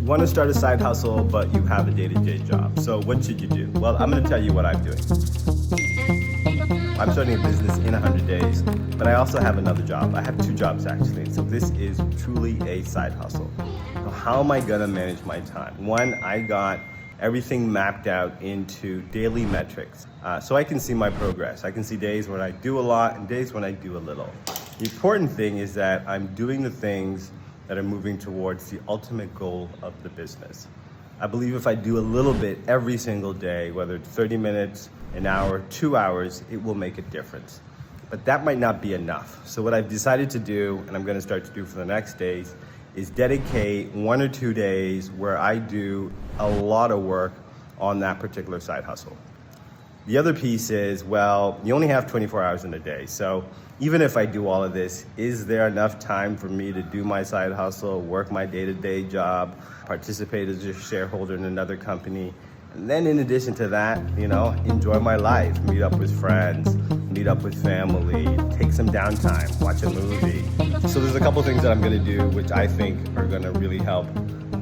want to start a side hustle, but you have a day-to-day job. So what should you do? Well, I'm going to tell you what I'm doing. I'm starting a business in 100 days, but I also have another job. I have 2 jobs actually. So this is truly a side hustle. So how am I going to manage my time? One, I got everything mapped out into daily metrics. So I can see my progress. I can see days when I do a lot and days when I do a little. The important thing is that I'm doing the things that are moving towards the ultimate goal of the business. I believe if I do a little bit every single day, whether it's 30 minutes, an hour, 2 hours, it will make a difference. But that might not be enough. So what I've decided to do, and I'm gonna start to do for the next days, is dedicate 1 or 2 days where I do a lot of work on that particular side hustle. The other piece is, well, you only have 24 hours in a day. So even if I do all of this, is there enough time for me to do my side hustle, work my day-to-day job, participate as a shareholder in another company, and then in addition to that, enjoy my life, meet up with friends, meet up with family, take some downtime, watch a movie. So there's a couple things that I'm gonna do which I think are gonna really help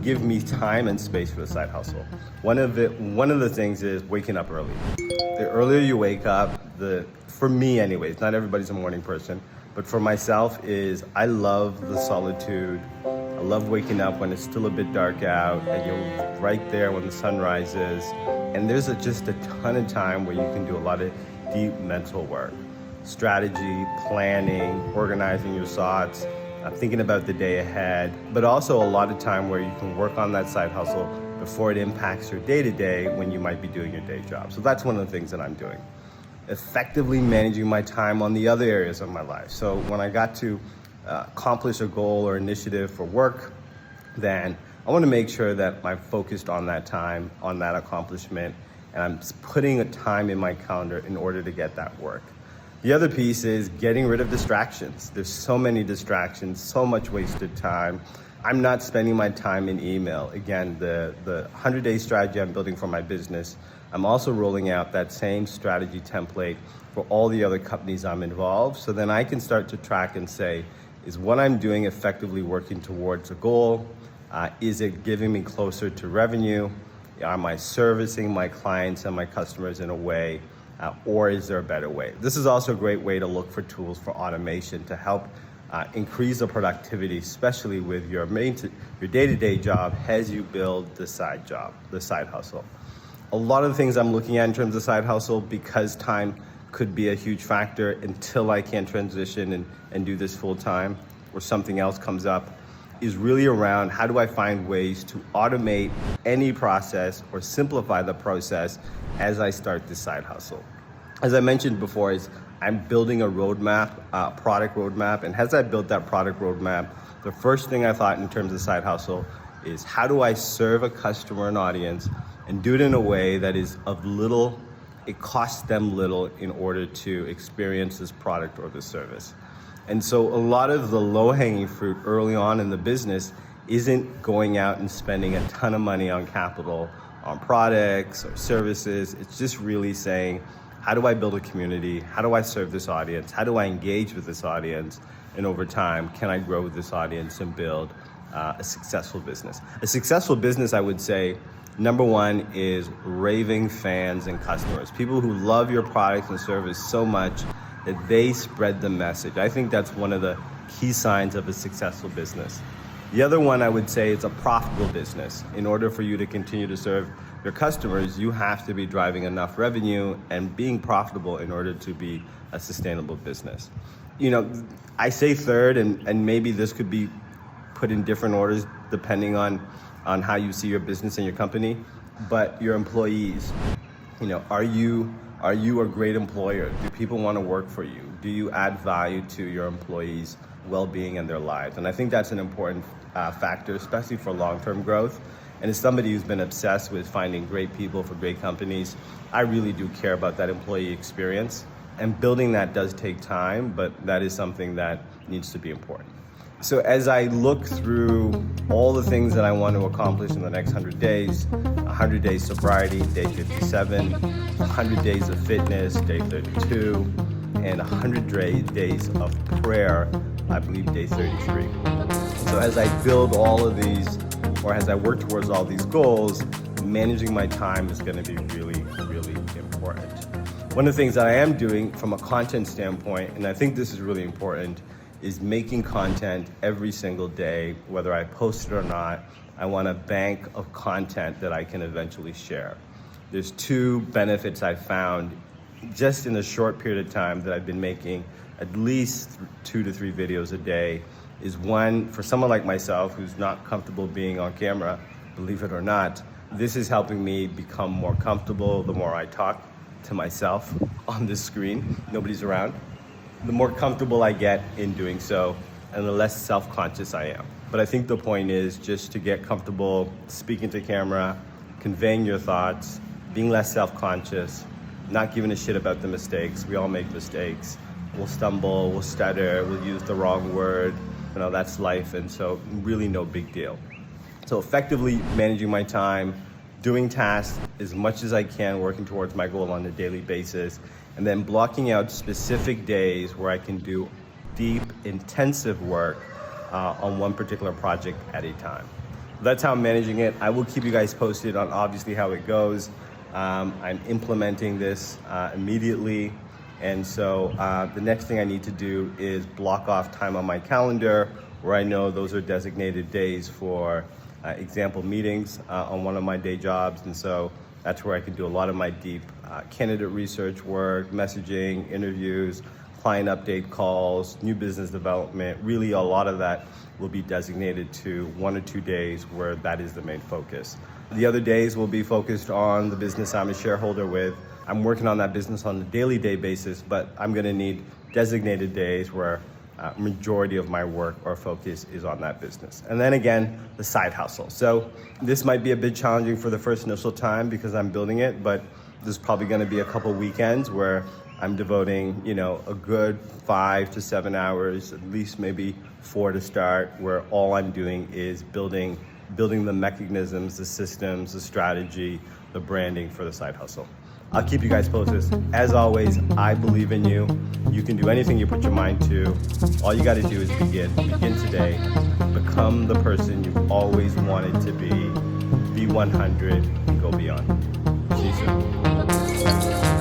give me time and space for the side hustle. One of the things is waking up early. The earlier you wake up, for me anyways, not everybody's a morning person, but for myself I love the solitude. I love waking up when it's still a bit dark out and you're right there when the sun rises. And there's just a ton of time where you can do a lot of deep mental work. Strategy, planning, organizing your thoughts, thinking about the day ahead, but also a lot of time where you can work on that side hustle before it impacts your day-to-day when you might be doing your day job. So that's one of the things that I'm doing. Effectively managing my time on the other areas of my life. So when I got to accomplish a goal or initiative for work, then I want to make sure that I'm focused on that time, on that accomplishment, and I'm putting a time in my calendar in order to get that work. The other piece is getting rid of distractions. There's so many distractions, so much wasted time. I'm not spending my time in email. Again, the 100-day strategy I'm building for my business, I'm also rolling out that same strategy template for all the other companies I'm involved. So then I can start to track and say, is what I'm doing effectively working towards a goal? Is it giving me closer to revenue? Am I servicing my clients and my customers in a way, or is there a better way? This is also a great way to look for tools for automation to help increase the productivity, especially with your day-to-day job as you build the side job, the side hustle. A lot of the things I'm looking at in terms of side hustle, because time could be a huge factor until I can transition and do this full time or something else comes up, is really around how do I find ways to automate any process or simplify the process as I start this side hustle. As I mentioned before, I'm building a roadmap, product roadmap, and as I built that product roadmap, the first thing I thought in terms of side hustle is how do I serve a customer and audience and do it in a way that is of little, it costs them little in order to experience this product or this service. And so a lot of the low-hanging fruit early on in the business isn't going out and spending a ton of money on capital, on products or services. It's just really saying, how do I build a community? How do I serve this audience? How do I engage with this audience? And over time, can I grow with this audience and build a successful business? A successful business, I would say, number one is raving fans and customers. People who love your products and service so much that they spread the message. I think that's one of the key signs of a successful business. The other one I would say is a profitable business. In order for you to continue to serve your customers, you have to be driving enough revenue and being profitable in order to be a sustainable business. I say third, and maybe this could be put in different orders depending on how you see your business and your company, but your employees. Are you a great employer? Do people want to work for you? Do you add value to your employees' well-being and their lives? And I think that's an important factor, especially for long-term growth. And as somebody who's been obsessed with finding great people for great companies, I really do care about that employee experience. And building that does take time, but that is something that needs to be important. So as I look through all the things that I want to accomplish in the next 100 days, 100 days sobriety, day 57, 100 days of fitness, day 32, and 100 days of prayer, I believe day 33. So as I build all of these or as I work towards all these goals, managing my time is going to be really, really important. One of the things that I am doing from a content standpoint, and I think this is really important, is making content every single day, whether I post it or not. I want a bank of content that I can eventually share. There's two benefits I found just in a short period of time that I've been making at least 2 to 3 videos a day. Is one, for someone like myself who's not comfortable being on camera, believe it or not, this is helping me become more comfortable the more I talk to myself on this screen, nobody's around. The more comfortable I get in doing so, and the less self-conscious I am. But I think the point is just to get comfortable speaking to camera, conveying your thoughts, being less self-conscious, not giving a shit about the mistakes. We all make mistakes. We'll stumble, we'll stutter, we'll use the wrong word. You know, that's life, and so really no big deal. So effectively managing my time, doing tasks as much as I can, working towards my goal on a daily basis, and then blocking out specific days where I can do deep, intensive work on one particular project at a time. That's how I'm managing it. I will keep you guys posted on obviously how it goes. I'm implementing this immediately, and so the next thing I need to do is block off time on my calendar where I know those are designated days for example meetings on one of my day jobs, and so that's where I can do a lot of my deep candidate research work, messaging, interviews, client update calls, new business development. Really a lot of that will be designated to 1 or 2 days where that is the main focus. The other days will be focused on the business I'm a shareholder with. I'm working on that business on a daily basis, but I'm gonna need designated days where majority of my work or focus is on that business. And then again, the side hustle. So this might be a bit challenging for the first initial time because I'm building it, but there's probably gonna be a couple weekends where I'm devoting, a good 5 to 7 hours, at least maybe 4 to start, where all I'm doing is building the mechanisms, the systems, the strategy, the branding for the side hustle. I'll keep you guys posted. As always, I believe in you. You can do anything you put your mind to. All you got to do is begin today. Become the person you've always wanted to be 100, and go beyond. See you soon.